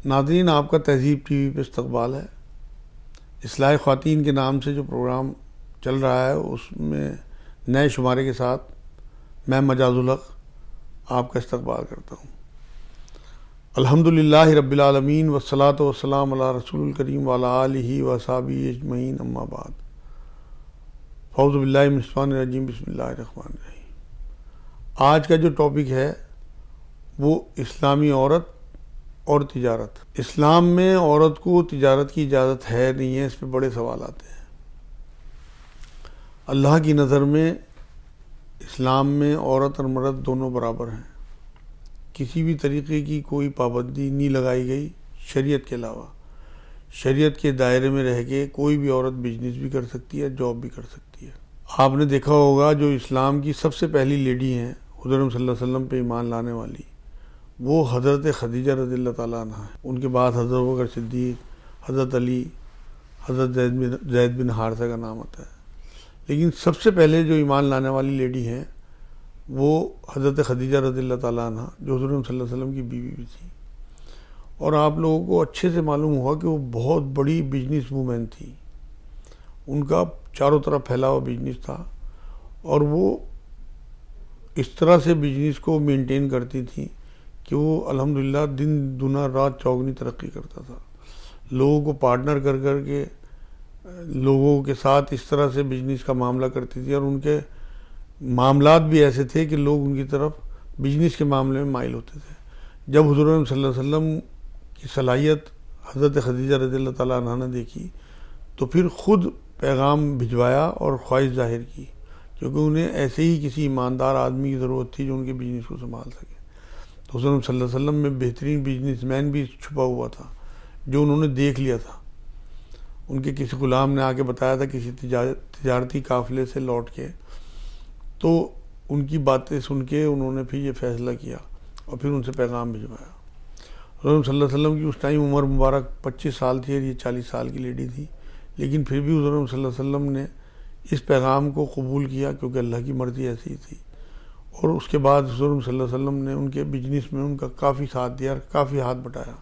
ناظرین، آپ کا تہذیب ٹی وی پہ استقبال ہے۔ اصلاح خواتین کے نام سے جو پروگرام چل رہا ہے اس میں نئے شمارے کے ساتھ میں مجاز الحق آپ کا استقبال کرتا ہوں۔ الحمدللہ رب العالمین والصلاۃ والسلام علی رسول الکریم وعلی آلہ وصحبہ اجمعین، اما بعد۔ اعوذ باللہ من الشیطان الرجیم، بسم اللہ الرحمن الرحیم۔ آج کا جو ٹاپک ہے وہ اسلامی عورت اور تجارت۔ اسلام میں عورت کو تجارت کی اجازت ہے نہیں ہے، اس پہ بڑے سوال آتے ہیں۔ اللہ کی نظر میں اسلام میں عورت اور مرد دونوں برابر ہیں، کسی بھی طریقے کی کوئی پابندی نہیں لگائی گئی شریعت کے علاوہ۔ شریعت کے دائرے میں رہ کے کوئی بھی عورت بزنس بھی کر سکتی ہے، جاب بھی کر سکتی ہے۔ آپ نے دیکھا ہوگا جو اسلام کی سب سے پہلی لیڈی ہیں، حضور صلی اللہ علیہ وسلم پہ ایمان لانے والی، وہ حضرت خدیجہ رضی اللہ تعالیٰ عنہ ہے۔ ان کے بعد حضرت ابوبکر صدیق، حضرت علی، حضرت زید بن حارثہ کا نام آتا ہے، لیکن سب سے پہلے جو ایمان لانے والی لیڈی ہیں وہ حضرت خدیجہ رضی اللہ تعالیٰ عنہ، جو حضور صلی اللہ علیہ وسلم کی بیوی بھی تھی۔ اور آپ لوگوں کو اچھے سے معلوم ہوا کہ وہ بہت بڑی بزنس وومین تھی، ان کا چاروں طرف پھیلا ہوا بزنس تھا، اور وہ اس طرح سے بزنس کو مینٹین کرتی تھی کہ وہ الحمدللہ دن دنا رات چوگنی ترقی کرتا تھا۔ لوگوں کو پارٹنر کر کر کے لوگوں کے ساتھ اس طرح سے بزنس کا معاملہ کرتی تھی، اور ان کے معاملات بھی ایسے تھے کہ لوگ ان کی طرف بزنس کے معاملے میں مائل ہوتے تھے۔ جب حضور صلی اللہ علیہ وسلم کی صلاحیت حضرت خدیجہ رضی اللہ تعالیٰ عنہ نے دیکھی تو پھر خود پیغام بھجوایا اور خواہش ظاہر کی، کیونکہ انہیں ایسے ہی کسی ایماندار آدمی کی ضرورت تھی جو ان کے بزنس کو سنبھال سکے۔ تو حضور صلی اللہ علیہ وسلم میں بہترین بزنس مین بھی چھپا ہوا تھا جو انہوں نے دیکھ لیا تھا۔ ان کے کسی غلام نے آ کے بتایا تھا کسی تجارتی قافلے سے لوٹ کے، تو ان کی باتیں سن کے انہوں نے پھر یہ فیصلہ کیا اور پھر ان سے پیغام بھجوایا۔ حضور صلی اللہ علیہ وسلم کی اس ٹائم عمر مبارک 25 سال تھی اور یہ 40 سال کی لیڈی تھی، لیکن پھر بھی حضور صلی اللہ علیہ وسلم نے اس پیغام کو قبول کیا کیونکہ اللہ کی مرضی ایسی تھی۔ اور اس کے بعد حضور صلی اللہ علیہ وسلم نے ان کے بزنس میں ان کا کافی ساتھ دیا اور کافی ہاتھ بٹایا۔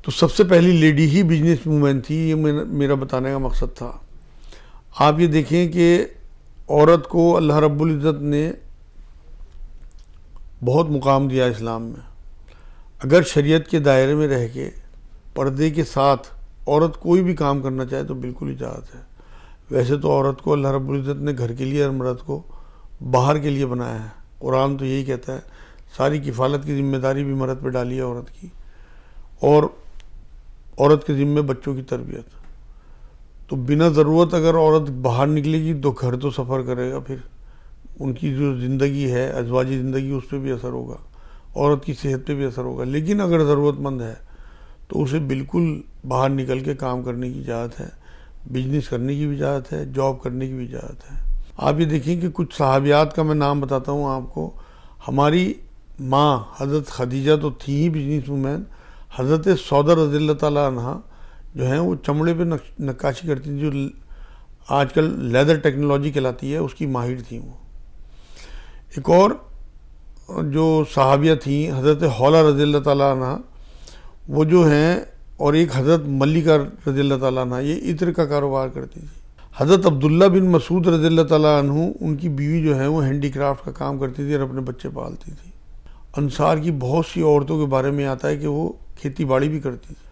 تو سب سے پہلی لیڈی ہی بزنس وومین تھی، یہ میرا بتانے کا مقصد تھا۔ آپ یہ دیکھیں کہ عورت کو اللہ رب العزت نے بہت مقام دیا اسلام میں۔ اگر شریعت کے دائرے میں رہ کے پردے کے ساتھ عورت کوئی بھی کام کرنا چاہے تو بالکل اجازت ہے۔ ویسے تو عورت کو اللہ رب العزت نے گھر کے لیے اور مرد کو باہر کے لیے بنایا ہے۔ قرآن تو یہی کہتا ہے، ساری کفالت کی ذمہ داری بھی مرد پہ ڈالی ہے عورت کی، اور عورت کے ذمے بچوں کی تربیت۔ تو بنا ضرورت اگر عورت باہر نکلے گی تو گھر تو سفر کرے گا، پھر ان کی جو زندگی ہے ازواجی زندگی اس پہ بھی اثر ہوگا، عورت کی صحت پہ بھی اثر ہوگا۔ لیکن اگر ضرورت مند ہے تو اسے بالکل باہر نکل کے کام کرنے کی اجازت ہے، بزنس کرنے کی بھی اجازت ہے، جاب کرنے کی بھی اجازت ہے۔ آپ یہ دیکھیں کہ کچھ صحابیات کا میں نام بتاتا ہوں آپ کو۔ ہماری ماں حضرت خدیجہ تو تھی ہی بزنس وومین، حضرت سودا رضی اللہ تعالیٰ عنہ جو ہیں وہ چمڑے پہ نقاشی کرتی تھی، جو آج کل لیدر ٹیکنالوجی کہلاتی ہے، اس کی ماہر تھیں وہ۔ ایک اور جو صحابیہ تھیں حضرت حولہ رضی اللہ تعالیٰ عنہ، وہ جو ہیں، اور ایک حضرت ملکہ رضی اللہ تعالیٰ عنہ، یہ عطر کا کاروبار کرتی تھی۔ حضرت عبداللہ بن مسعود رضی اللہ تعالیٰ عنہ، ان کی بیوی جو ہیں وہ ہینڈی کرافٹ کا کام کرتی تھی اور اپنے بچے پالتی تھی۔ انصار کی بہت سی عورتوں کے بارے میں آتا ہے کہ وہ کھیتی باڑی بھی کرتی تھی۔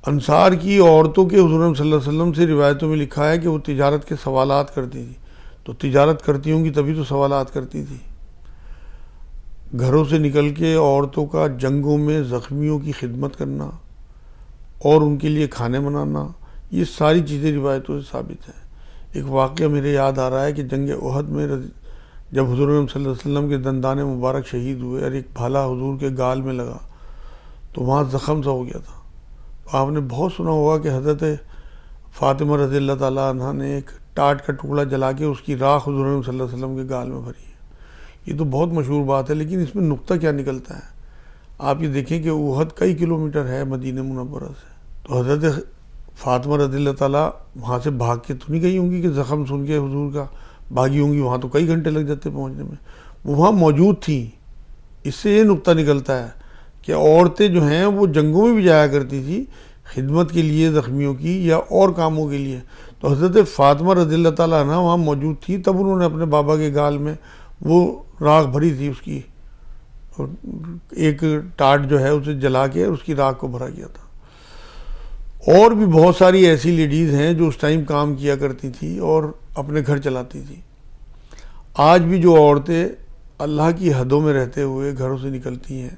انصار کی عورتوں کے حضور صلی اللہ علیہ وسلم سے روایتوں میں لکھا ہے کہ وہ تجارت کے سوالات کرتی تھی۔ تو تجارت کرتی ہوں گی تبھی تو سوالات کرتی تھی۔ گھروں سے نکل کے عورتوں کا جنگوں میں زخمیوں کی خدمت کرنا اور ان کے لیے کھانے بنانا، یہ ساری چیزیں روایتوں سے ثابت ہیں۔ ایک واقعہ میرے یاد آ رہا ہے کہ جنگ احد میں جب حضور صلی اللہ علیہ وسلم کے دندان مبارک شہید ہوئے اور ایک بھالا حضور کے گال میں لگا تو وہاں زخم سا ہو گیا تھا۔ تو آپ نے بہت سنا ہوگا کہ حضرت فاطمہ رضی اللہ تعالیٰ عنہ نے ایک ٹاٹ کا ٹکڑا جلا کے اس کی راکھ حضور صلی اللہ علیہ وسلم کے گال میں بھری ہے۔ یہ تو بہت مشہور بات ہے، لیکن اس میں نقطہ کیا نکلتا ہے؟ آپ یہ دیکھیں کہ احد کئی کلومیٹر ہے مدینہ منورہ سے، تو حضرت فاطمہ رضی اللہ تعالیٰ وہاں سے بھاگ کے تو نہیں گئی ہوں گی کہ زخم سن کے حضور کا بھاگی ہوں گی، وہاں تو کئی گھنٹے لگ جاتے پہنچنے میں، وہ وہاں موجود تھیں۔ اس سے یہ نقطہ نکلتا ہے کہ عورتیں جو ہیں وہ جنگوں میں بھی جایا کرتی تھی خدمت کے لیے زخمیوں کی یا اور کاموں کے لیے. تو حضرت فاطمہ رضی اللہ تعالیٰ عنہ وہاں موجود تھی، تب انہوں نے اپنے بابا کے گال میں وہ راکھ بھری تھی، اس کی ایک ٹاٹ جو ہے اسے جلا کے اس کی راکھ کو بھرا گیا تھا. اور بھی بہت ساری ایسی لیڈیز ہیں جو اس ٹائم کام کیا کرتی تھی اور اپنے گھر چلاتی تھی. آج بھی جو عورتیں اللہ کی حدوں میں رہتے ہوئے گھروں سے نکلتی ہیں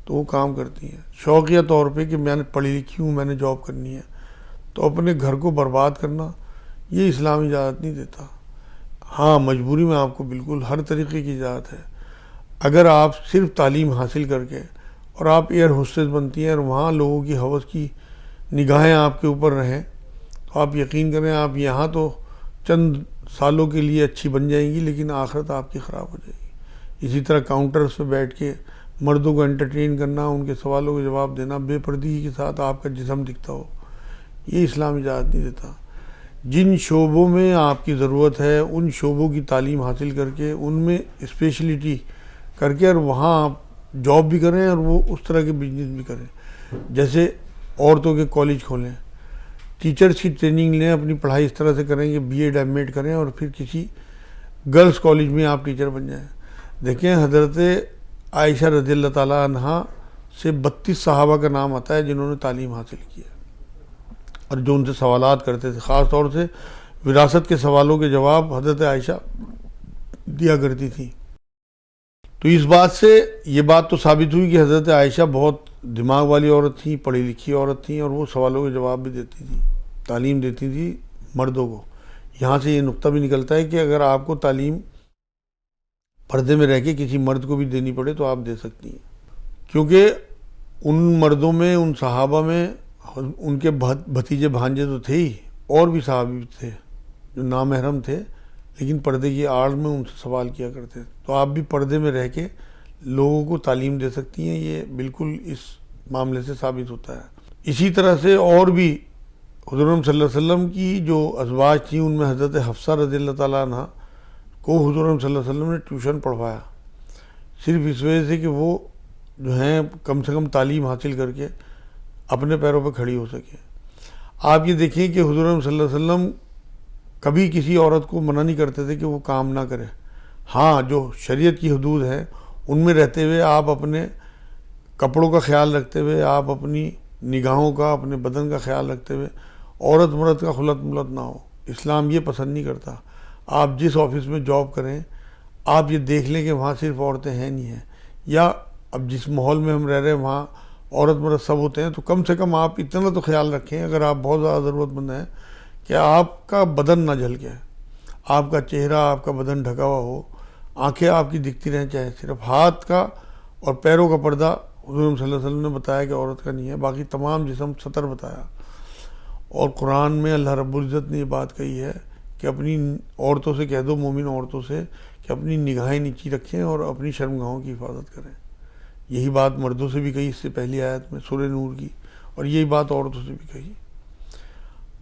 تو وہ کام کرتی ہیں شوقیہ طور پہ کہ میں نے پڑھی لکھی ہوں، میں نے جاب کرنی ہے، تو اپنے گھر کو برباد کرنا یہ اسلام اجازت نہیں دیتا. ہاں مجبوری میں آپ کو بالکل ہر طریقے کی اجازت ہے. اگر آپ صرف تعلیم حاصل کر کے اور آپ ایئر ہوسٹس بنتی ہیں اور وہاں لوگوں کی حوث کی نگاہیں آپ کے اوپر رہیں تو آپ یقین کریں آپ یہاں تو چند سالوں کے لیے اچھی بن جائیں گی لیکن آخرت آپ کی خراب ہو جائے گی. اسی طرح کاؤنٹرز پہ بیٹھ کے مردوں کو انٹرٹین کرنا، ان کے سوالوں کے جواب دینا، بے پردگی کے ساتھ آپ کا جسم دکھتا ہو، یہ اسلام اجازت نہیں دیتا. جن شعبوں میں آپ کی ضرورت ہے ان شعبوں کی تعلیم حاصل کر کے ان میں اسپیشلٹی کر کے اور وہاں آپ جاب بھی کریں اور وہ اس طرح کے بزنس بھی کریں. جیسے عورتوں کے کالج کھولیں، ٹیچرز کی ٹریننگ لیں، اپنی پڑھائی اس طرح سے کریں کہ بی ایڈ ایم ایڈ کریں اور پھر کسی گرلز کالج میں آپ ٹیچر بن جائیں. دیکھیں حضرت عائشہ رضی اللہ تعالیٰ عنہ سے 32 صحابہ کا نام آتا ہے جنہوں نے تعلیم حاصل کی ہے اور جو ان سے سوالات کرتے تھے. خاص طور سے وراثت کے سوالوں کے جواب حضرت عائشہ دیا کرتی تھی. تو اس بات سے یہ بات تو ثابت ہوئی کہ حضرت عائشہ بہت دماغ والی عورت تھیں، پڑھی لکھی عورت تھیں اور وہ سوالوں کے جواب بھی دیتی تھی، تعلیم دیتی تھی مردوں کو. یہاں سے یہ نقطہ بھی نکلتا ہے کہ اگر آپ کو تعلیم پردے میں رہ کے کسی مرد کو بھی دینی پڑے تو آپ دے سکتی ہیں، کیونکہ ان مردوں میں، ان صحابہ میں ان کے بھتیجے بھانجے تو تھے ہی، اور بھی صحابی تھے جو نامحرم تھے لیکن پردے کی آڑ میں ان سے سوال کیا کرتے. تو آپ بھی پردے میں رہ کے لوگوں کو تعلیم دے سکتی ہیں، یہ بالکل اس معاملے سے ثابت ہوتا ہے. اسی طرح سے اور بھی حضور صلی اللہ علیہ وسلم کی جو ازواج تھیں ان میں حضرت حفصہ رضی اللہ تعالیٰ عنہ کو حضور صلی اللہ علیہ وسلم نے ٹیوشن پڑھوایا، صرف اس وجہ سے کہ وہ جو ہیں کم سے کم تعلیم حاصل کر کے اپنے پیروں پہ کھڑی ہو سکے. آپ یہ دیکھیں کہ حضور صلی اللہ علیہ وسلم کبھی کسی عورت کو منع نہیں کرتے تھے کہ وہ کام نہ کرے. ہاں جو شریعت کی حدود ہیں ان میں رہتے ہوئے آپ اپنے کپڑوں کا خیال رکھتے ہوئے، آپ اپنی نگاہوں کا، اپنے بدن کا خیال رکھتے ہوئے عورت مرد کا خلط ملط نہ ہو. اسلام یہ پسند نہیں کرتا. آپ جس آفس میں جاب کریں آپ یہ دیکھ لیں کہ وہاں صرف عورتیں ہیں نہیں ہیں، یا اب جس ماحول میں ہم رہ رہے ہیں وہاں عورت مرد سب ہوتے ہیں، تو کم سے کم آپ اتنا تو خیال رکھیں اگر آپ بہت زیادہ ضرورت مند ہیں کہ آپ کا بدن نہ جھلکے، آپ کا چہرہ، آپ کا بدن ڈھکا ہوا ہو، آنکھیں آپ کی دکھتی رہیں، چاہے صرف ہاتھ کا اور پیروں کا پردہ حضور صلی اللہ علیہ وسلم نے بتایا کہ عورت کا نہیں ہے، باقی تمام جسم ستر بتایا. اور قرآن میں اللہ رب العزت نے یہ بات کہی ہے کہ اپنی عورتوں سے کہہ دو، مومن عورتوں سے، کہ اپنی نگاہیں نیچی رکھیں اور اپنی شرمگاہوں کی حفاظت کریں. یہی بات مردوں سے بھی کہی اس سے پہلی آیت میں سورہ نور کی، اور یہی بات عورتوں سے بھی کہی.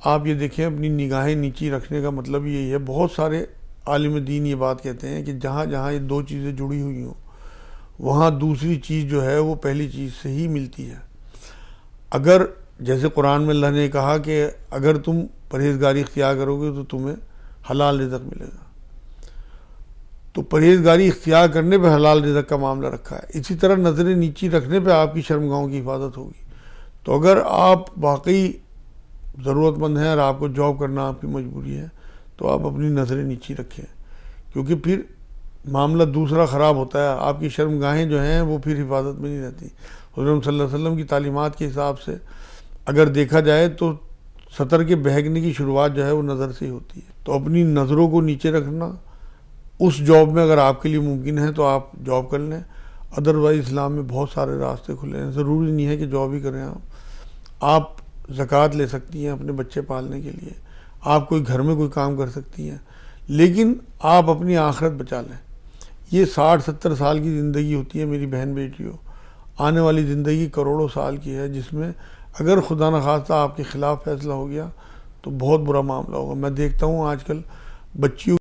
آپ یہ دیکھیں اپنی نگاہیں نیچی رکھنے کا مطلب یہی ہے. بہت سارے عالم دین یہ بات کہتے ہیں کہ جہاں جہاں یہ دو چیزیں جڑی ہوئی ہوں وہاں دوسری چیز جو ہے وہ پہلی چیز سے ہی ملتی ہے. اگر جیسے قرآن میں اللہ نے کہا کہ اگر تم پرہیزگاری اختیار کرو گے تو تمہیں حلال رزق ملے گا، تو پرہیزگاری اختیار کرنے پہ حلال رزق کا معاملہ رکھا ہے. اسی طرح نظریں نیچی رکھنے پہ آپ کی شرمگاہوں کی حفاظت ہوگی. تو اگر آپ واقعی ضرورت مند ہیں اور آپ کو جاب کرنا آپ کی مجبوری ہے تو آپ اپنی نظریں نیچی رکھیں، کیونکہ پھر معاملہ دوسرا خراب ہوتا ہے. آپ کی شرمگاہیں جو ہیں وہ پھر حفاظت میں نہیں رہتی. حضور صلی اللہ علیہ وسلم کی تعلیمات کے حساب سے اگر دیکھا جائے تو سطر کے بہکنے کی شروعات جو ہے وہ نظر سے ہی ہوتی ہے. تو اپنی نظروں کو نیچے رکھنا اس جاب میں اگر آپ کے لیے ممکن ہے تو آپ جاب کر لیں، ادروائز اسلام میں بہت سارے راستے کھلے ہیں. ضروری نہیں ہے کہ جاب ہی کریں. آپ زکوٰۃ لے سکتی ہیں اپنے بچے پالنے کے لیے، آپ کوئی گھر میں کوئی کام کر سکتی ہیں، لیکن آپ اپنی آخرت بچا لیں. یہ 60-70 سال کی زندگی ہوتی ہے میری بہن بیٹیوں، آنے والی زندگی کروڑوں سال کی ہے، جس میں اگر خدا نخواستہ آپ کے خلاف فیصلہ ہو گیا تو بہت برا معاملہ ہوگا. میں دیکھتا ہوں آج کل بچیوں